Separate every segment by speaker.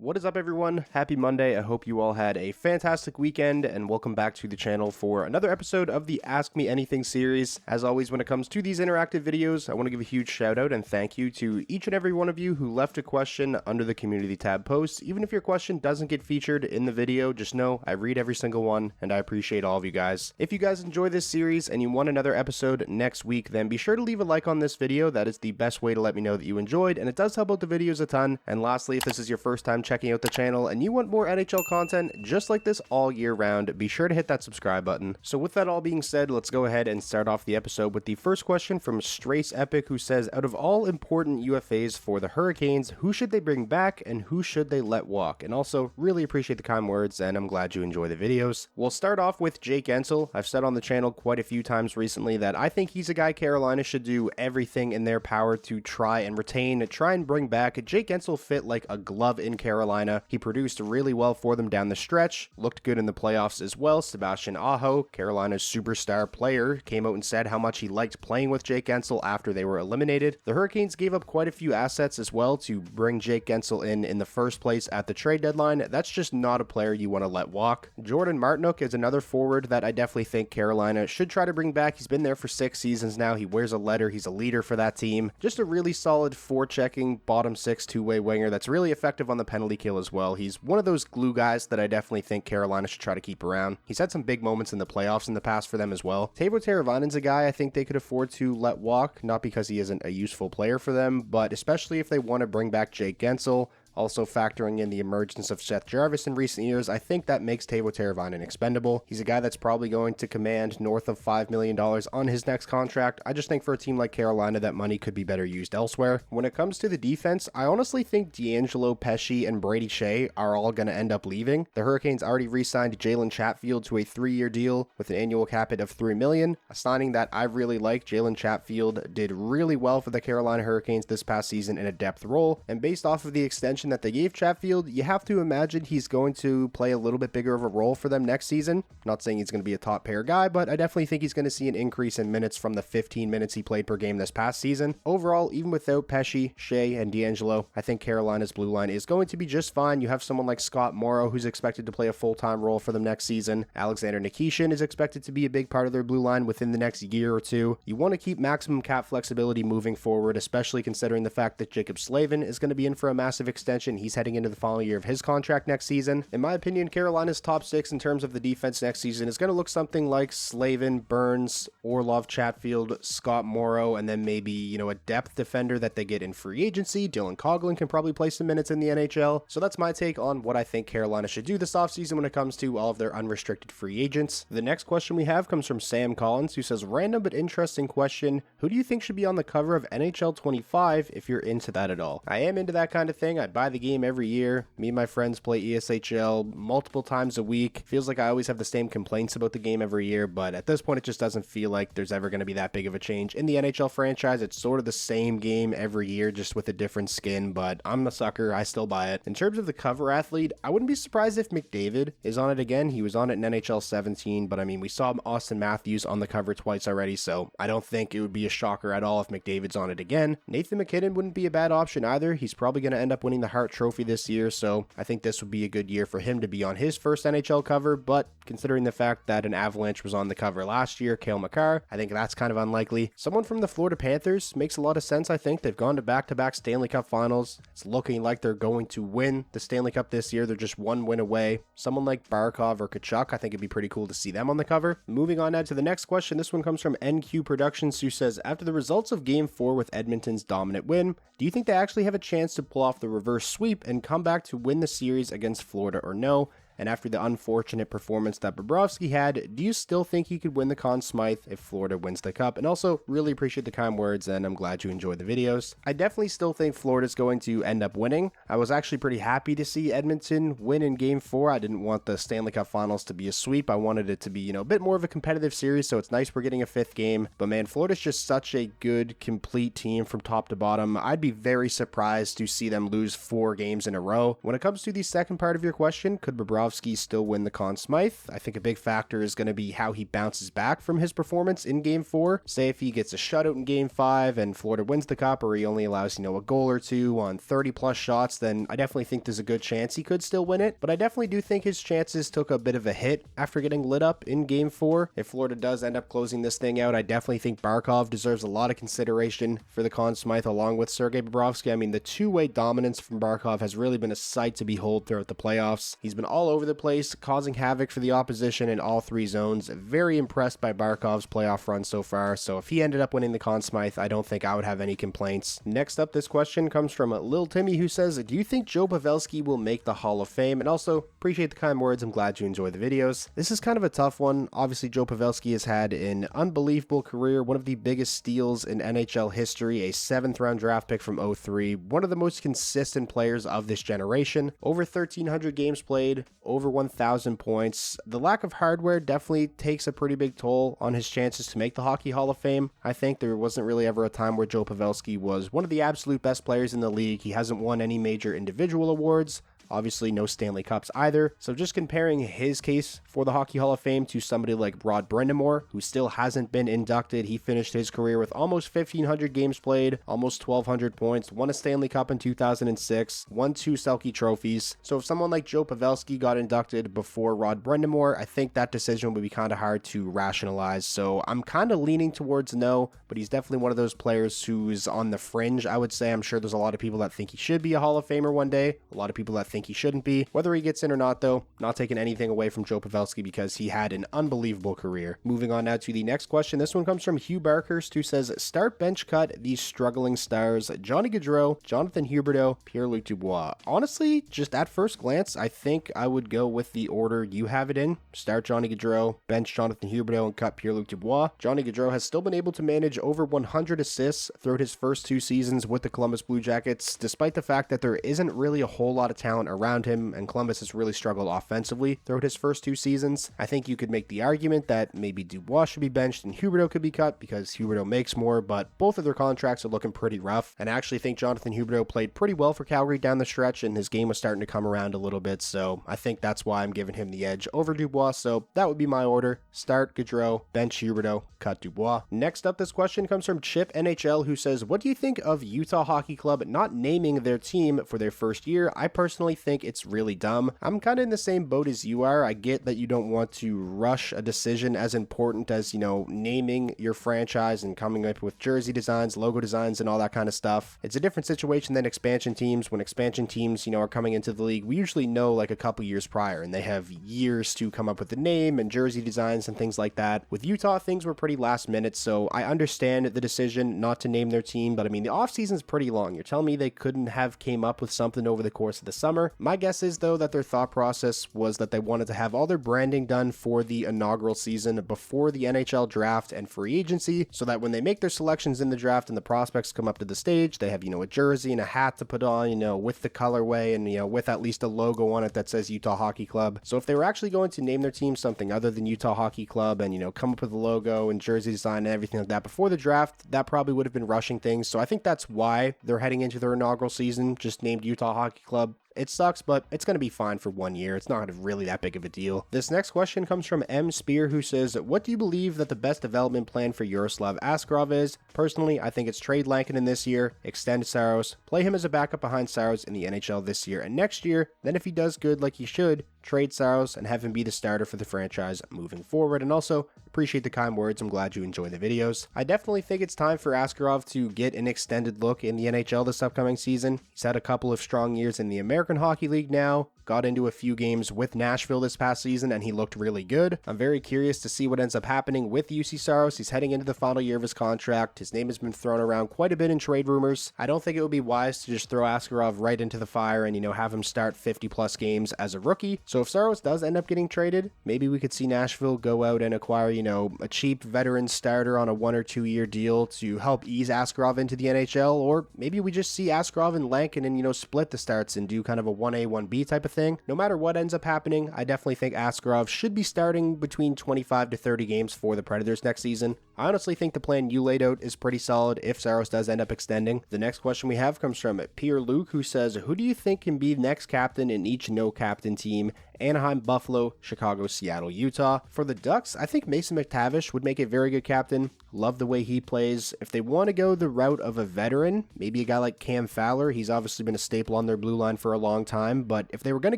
Speaker 1: What is up, everyone? Happy Monday. I hope you all had a fantastic weekend, and welcome back to the channel for another episode of the Ask Me Anything series. As always, when it comes to these interactive videos, I want to give a huge shout out and thank you to each and every one of you who left a question under the community tab post. Even if your question doesn't get featured in the video, just know I read every single one, and I appreciate all of you guys. If you guys enjoy this series and you want another episode next week, then be sure to leave a like on this video. That is the best way to let me know that you enjoyed, and it does help out the videos a ton. And lastly, if this is your first time checking out the channel and you want more NHL content just like this all year round, be sure to hit that subscribe button. So with that all being said, let's go ahead and start off the episode with the first question from Strace Epic, who says, out of all important UFAs for the Hurricanes, who should they bring back and who should they let walk? And also, really appreciate the kind words, and I'm glad you enjoy the videos. We'll start off with Jake Guentzel. I've said on the channel quite a few times recently that I think he's a guy Carolina should do everything in their power to try and retain, try and bring back. Jake Guentzel fit like a glove in Carolina. He produced really well for them down the stretch, looked good in the playoffs as well. Sebastian Aho, Carolina's superstar player, came out and said how much he liked playing with Jake Guentzel after they were eliminated. The Hurricanes gave up quite a few assets as well to bring Jake Guentzel in the first place at the trade deadline. That's just not a player you want to let walk. Jordan Martinook is another forward that I definitely think Carolina should try to bring back. He's been there for 6 seasons now. He wears a letter. He's a leader for that team. Just a really solid forechecking bottom 6 two-way winger that's really effective on the penalty kill as well. He's one of those glue guys that I definitely think Carolina should try to keep around. He's had some big moments in the playoffs in the past for them as well. Teuvo Teravainen's a guy I think they could afford to let walk, not because he isn't a useful player for them, but especially if they want to bring back Jake Guentzel. Also factoring in the emergence of Seth Jarvis in recent years, I think that makes Teuvo Teravainen expendable. He's a guy that's probably going to command north of $5 million on his next contract. I just think for a team like Carolina, that money could be better used elsewhere. When it comes to the defense, I honestly think D'Angelo, Pesce, and Brady Shea are all going to end up leaving. The Hurricanes already re-signed Jalen Chatfield to a 3-year deal with an annual cap hit of $3 million, a signing that I really like. Jalen Chatfield did really well for the Carolina Hurricanes this past season in a depth role, and based off of the extension that they gave Chatfield, you have to imagine he's going to play a little bit bigger of a role for them next season. Not saying he's going to be a top pair guy, but I definitely think he's going to see an increase in minutes from the 15 minutes he played per game this past season. Overall, even without Pesce, Shea, and D'Angelo, I think Carolina's blue line is going to be just fine. You have someone like Scott Morrow, who's expected to play a full-time role for them next season. Alexander Nikishin is expected to be a big part of their blue line within the next year or two. You want to keep maximum cap flexibility moving forward, especially considering the fact that Jacob Slavin is going to be in for a massive extension. He's heading into the following year of his contract next season. In my opinion, Carolina's top 6 in terms of the defense next season is going to look something like Slavin, Burns, Orlov, Chatfield, Scott Morrow, and then maybe, a depth defender that they get in free agency. Dylan Coughlin can probably play some minutes in the NHL. So that's my take on what I think Carolina should do this offseason when it comes to all of their unrestricted free agents. The next question we have comes from Sam Collins, who says, random but interesting question. Who do you think should be on the cover of NHL 25 if you're into that at all? I am into that kind of thing. I buy the game every year. Me and my friends play ESHL multiple times a week. Feels like I always have the same complaints about the game every year, but at this point it just doesn't feel like there's ever going to be that big of a change. In the NHL franchise, it's sort of the same game every year, just with a different skin, but I'm a sucker. I still buy it. In terms of the cover athlete, I wouldn't be surprised if McDavid is on it again. He was on it in NHL 17, but I mean, we saw Austin Matthews on the cover twice already, so I don't think it would be a shocker at all if McDavid's on it again. Nathan McKinnon wouldn't be a bad option either. He's probably going to end up winning the Hart Trophy this year, so I think this would be a good year for him to be on his first NHL cover, but considering the fact that an Avalanche was on the cover last year, Cale Makar, I think that's kind of unlikely. Someone from the Florida Panthers makes a lot of sense, I think. They've gone to back-to-back Stanley Cup finals. It's looking like they're going to win the Stanley Cup this year. They're just one win away. Someone like Barkov or Kachuk, I think it'd be pretty cool to see them on the cover. Moving on now to the next question. This one comes from NQ Productions, who says, after the results of Game 4 with Edmonton's dominant win, do you think they actually have a chance to pull off the reverse sweep and come back to win the series against Florida or no? And after the unfortunate performance that Bobrovsky had, do you still think he could win the Conn Smyth if Florida wins the cup? And also, really appreciate the kind words, and I'm glad you enjoyed the videos. I definitely still think Florida's going to end up winning. I was actually pretty happy to see Edmonton win in Game 4. I didn't want the Stanley Cup Finals to be a sweep. I wanted it to be, a bit more of a competitive series, so it's nice we're getting a 5th game. But man, Florida's just such a good, complete team from top to bottom. I'd be very surprised to see them lose 4 games in a row. When it comes to the second part of your question, could Bobrovsky Bobrovsky still win the Conn Smyth. I think a big factor is going to be how he bounces back from his performance in Game 4. Say if he gets a shutout in Game 5 and Florida wins the Cup, or he only allows, a goal or two on 30 plus shots, then I definitely think there's a good chance he could still win it. But I definitely do think his chances took a bit of a hit after getting lit up in Game 4. If Florida does end up closing this thing out, I definitely think Barkov deserves a lot of consideration for the Conn Smythe along with Sergei Bobrovsky. I mean, the two-way dominance from Barkov has really been a sight to behold throughout the playoffs. He's been all over the place, causing havoc for the opposition in all three zones. Very impressed by Barkov's playoff run so far, so if he ended up winning the Conn Smythe, I don't think I would have any complaints. Next up, this question comes from Lil Timmy, who says, do you think Joe Pavelski will make the Hall of Fame? And also, appreciate the kind words. I'm glad you enjoy the videos. This is kind of a tough one. Obviously, Joe Pavelski has had an unbelievable career, one of the biggest steals in NHL history, a 7th round draft pick from 03, one of the most consistent players of this generation, over 1,300 games played, over 1,000 points. The lack of hardware definitely takes a pretty big toll on his chances to make the Hockey Hall of Fame. I think there wasn't really ever a time where Joe Pavelski was one of the absolute best players in the league. He hasn't won any major individual awards. Obviously, no Stanley Cups either. So just comparing his case for the Hockey Hall of Fame to somebody like Rod Brind'Amour, who still hasn't been inducted. He finished his career with almost 1,500 games played, almost 1,200 points, won a Stanley Cup in 2006, won 2 Selke trophies. So if someone like Joe Pavelski got inducted before Rod Brind'Amour, I think that decision would be kind of hard to rationalize. So I'm kind of leaning towards no, but he's definitely one of those players who's on the fringe, I would say. I'm sure there's a lot of people that think he should be a Hall of Famer one day, a lot of people that think he shouldn't be. Whether he gets in or not, though, not taking anything away from Joe Pavelski because he had an unbelievable career. Moving on now to the next question. This one comes from Hugh Barkhurst, who says, start bench cut these struggling stars, Johnny Gaudreau, Jonathan Huberdeau, Pierre-Luc Dubois. Honestly, just at first glance, I think I would go with the order you have it in. Start Johnny Gaudreau, bench Jonathan Huberdeau, and cut Pierre-Luc Dubois. Johnny Gaudreau has still been able to manage over 100 assists throughout his first 2 seasons with the Columbus Blue Jackets, despite the fact that there isn't really a whole lot of talent around him, and Columbus has really struggled offensively throughout his first 2 seasons. I think you could make the argument that maybe Dubois should be benched and Huberdeau could be cut because Huberdeau makes more, but both of their contracts are looking pretty rough, and I actually think Jonathan Huberdeau played pretty well for Calgary down the stretch, and his game was starting to come around a little bit, so I think that's why I'm giving him the edge over Dubois. So that would be my order. Start Gaudreau, bench Huberdeau, cut Dubois. Next up, this question comes from Chip NHL, who says, what do you think of Utah Hockey Club not naming their team for their first year? I personally think it's really dumb. I'm kind of in the same boat as you are. I get that you don't want to rush a decision as important as, naming your franchise and coming up with jersey designs, logo designs, and all that kind of stuff. It's a different situation than expansion teams. When expansion teams, are coming into the league, we usually know like a couple years prior, and they have years to come up with the name and jersey designs and things like that. With Utah, things were pretty last minute, so I understand the decision not to name their team, but I mean, the offseason's pretty long. You're telling me they couldn't have came up with something over the course of the summer? My guess is, though, that their thought process was that they wanted to have all their branding done for the inaugural season before the NHL draft and free agency, so that when they make their selections in the draft and the prospects come up to the stage, they have, a jersey and a hat to put on, with the colorway and, with at least a logo on it that says Utah Hockey Club. So if they were actually going to name their team something other than Utah Hockey Club and, come up with a logo and jersey design and everything like that before the draft, that probably would have been rushing things. So I think that's why they're heading into their inaugural season, just named Utah Hockey Club. It sucks, but it's going to be fine for 1 year. It's not really that big of a deal. This next question comes from M. Spear, who says, what do you believe that the best development plan for Yaroslav Askarov is? Personally, I think it's trade Lankinen this year, extend Saros, play him as a backup behind Saros in the NHL this year and next year. Then if he does good like he should, trade Saros and have him be the starter for the franchise moving forward. And also, appreciate the kind words. I'm glad you enjoy the videos. I definitely think it's time for Askarov to get an extended look in the NHL this upcoming season. He's had a couple of strong years in the American Hockey League now, got into a few games with Nashville this past season, and he looked really good. I'm very curious to see what ends up happening with UC Saros. He's heading into the final year of his contract. His name has been thrown around quite a bit in trade rumors. I don't think it would be wise to just throw Askarov right into the fire and, have him start 50 plus games as a rookie. So if Saros does end up getting traded, maybe we could see Nashville go out and acquire, a cheap veteran starter on a 1 or 2 year deal to help ease Askarov into the NHL, or maybe we just see Askarov and Lankinen, split the starts and do kind of a 1A, 1B type of thing. No matter what ends up happening, I definitely think Askarov should be starting between 25 to 30 games for the Predators next season. I honestly think the plan you laid out is pretty solid if Saros does end up extending. The next question we have comes from Pierre Luc, who says, who do you think can be next captain in each no captain team Anaheim, Buffalo, Chicago, Seattle, Utah. For the Ducks, I think Mason McTavish would make a very good captain. Love the way he plays. If they want to go the route of a veteran, maybe a guy like Cam Fowler, he's obviously been a staple on their blue line for a long time, but if they were going to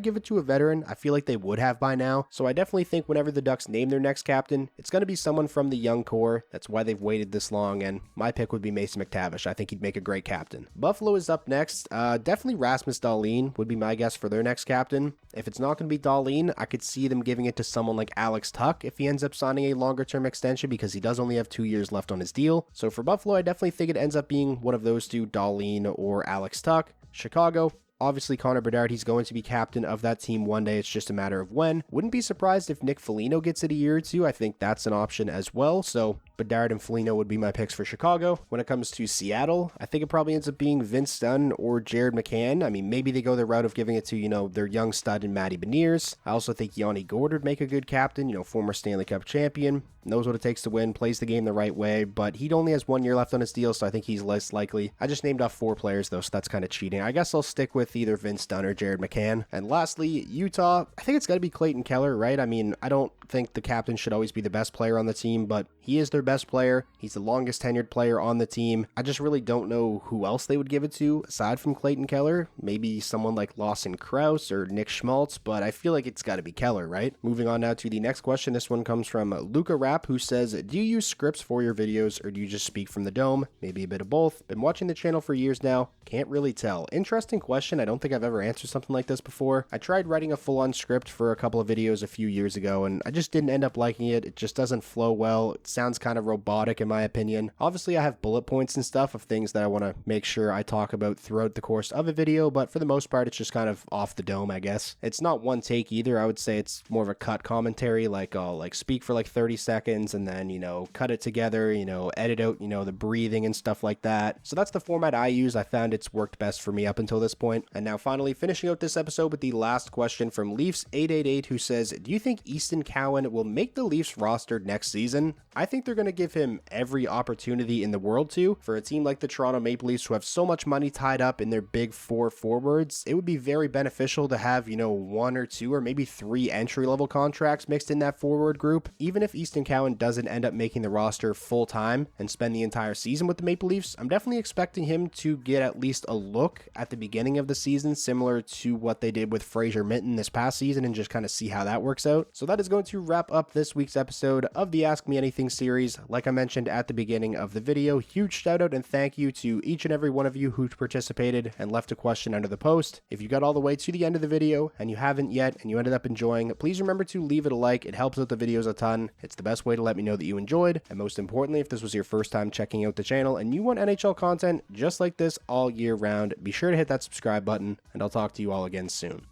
Speaker 1: give it to a veteran, I feel like they would have by now. So I definitely think whenever the Ducks name their next captain, it's going to be someone from the young core. That's why they've waited this long, and my pick would be Mason McTavish. I think he'd make a great captain. Buffalo is up next. Definitely Rasmus Dahlin would be my guess for their next captain. If it's not going to be Dahlin, I could see them giving it to someone like Alex Tuch if he ends up signing a longer term extension, because he does only have 2 years left on his deal. So for Buffalo, I definitely think it ends up being one of those two, Dahlin or Alex Tuch. Chicago, obviously Connor Bedard, he's going to be captain of that team one day. It's just a matter of when. Wouldn't be surprised if Nick Foligno gets it a year or two. I think that's an option as well. So Bedard and Foligno would be my picks for Chicago. When it comes to Seattle, I think it probably ends up being Vince Dunn or Jared McCann. I mean, maybe they go the route of giving it to, their young stud and Matty Beniers. I also think Yanni Gourde would make a good captain, former Stanley Cup champion. Knows what it takes to win, plays the game the right way, but he only has 1 year left on his deal, so I think he's less likely. I just named off 4 players, though, so that's kind of cheating. I guess I'll stick with either Vince Dunn or Jared McCann. And lastly, Utah, I think it's got to be Clayton Keller, right? I mean, I don't think the captain should always be the best player on the team, but he is their best player. He's the longest tenured player on the team. I just really don't know who else they would give it to aside from Clayton Keller. Maybe someone like Lawson Krause or Nick Schmaltz, but I feel like it's got to be Keller, right? Moving on now to the next question. This one comes from Luca Rapp, who says, do you use scripts for your videos or do you just speak from the dome? Maybe a bit of both. Been watching the channel for years now. Can't really tell. Interesting question. I don't think I've ever answered something like this before. I tried writing a full-on script for a couple of videos a few years ago and I just didn't end up liking it. It just doesn't flow well. It sounds kind of robotic in my opinion. Obviously, I have bullet points and stuff of things that I want to make sure I talk about throughout the course of a video, but for the most part, it's just kind of off the dome, I guess. It's not one take either. I would say it's more of a cut commentary, like I'll speak for 30 seconds and then, cut it together, edit out, the breathing and stuff like that. So that's the format I use. I found it's worked best for me up until this point. And now finally finishing out this episode with the last question from Leafs888, who says, do you think Easton Cowan will make the Leafs roster next season? I think they're going to give him every opportunity in the world to. For a team like the Toronto Maple Leafs who have so much money tied up in their big 4 forwards, it would be very beneficial to have, 1 or 2 or maybe 3 entry-level contracts mixed in that forward group. Even if Easton Cowan doesn't end up making the roster full-time and spend the entire season with the Maple Leafs, I'm definitely expecting him to get at least a look at the beginning of the season, similar to what they did with Fraser Minton this past season, and just kind of see how that works out. So that is going to wrap up this week's episode of the Ask Me Anything series. Like I mentioned at the beginning of the video, huge shout out and thank you to each and every one of you who participated and left a question under the post. If you got all the way to the end of the video and you haven't yet and you ended up enjoying, please remember to leave it a like. It helps out the videos a ton. It's the best way to let me know that you enjoyed. And most importantly, if this was your first time checking out the channel and you want NHL content just like this all year round, be sure to hit that subscribe button, and I'll talk to you all again soon.